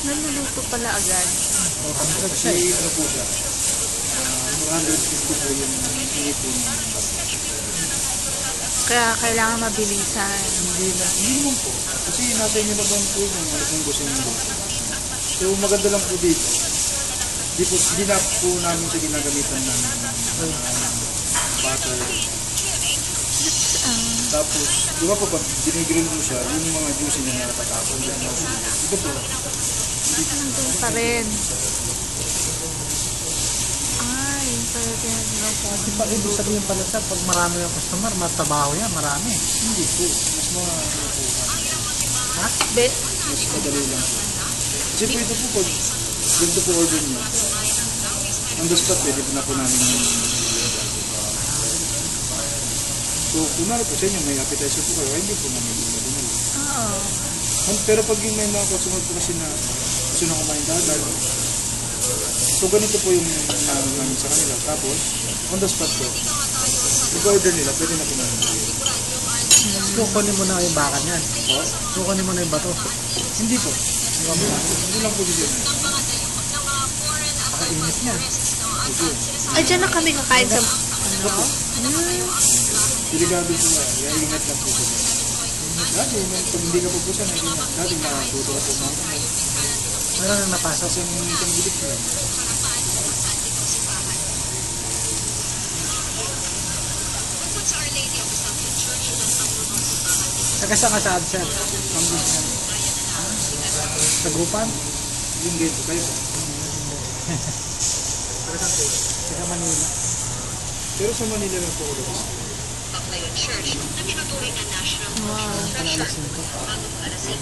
Naluluto pala agad. Kasi ano po siya, 150 po yung ipon. Kaya kailangan mabilisan. Hindi naman po. Kasi nasa inyo na po yung ano kung gusto nyo. So maganda lang po dito. Di na po namin siya ginagamitan ng butter. Tapos, di ba po pag dinigrill mo siya, yung mga juicy na natatapon. Ito po. Nandun pa rin. Ay, pala tinatawag po. Kasi pag ibig sabihin pala sa pag marami yung customer, matabaho yan, marami. Hindi po. Mas mga ano po. Ha? Bet. Mas madali lang po. Kasi po ito po pag ganito po order niyo. On the spot, pwede po na po namin so, kunwari po sa inyo, may appetizer po kayo, hindi po namin dinala. Oo. Pero pag yung may mga customer po kasi na gusto na kumain agad, so ganito po yung namin sa kanila. Tapos, on the spot po, pag-order nila, pwede na po namin. Kukunin mo na yung baka niyan. Kukunin mo na yung bato. Hindi po. Hindi lang po dito. Pakainit niya. Ay, dyan na kami kakain sa... Ano? Delikado po nga. Kaya ingat lang po po. Dati, pag hindi ka po po siya, dati nakatuto po mga Meron na napasok. isang bilik na. Nagkasa ka sa AdSet. Tagupan. Yung gate po kayo po. Sa Manila. Pero sa Manila lang po ulit. Baclayon Church na tinuturing na national Wow. treasure. Alasin ko. Bago alas 5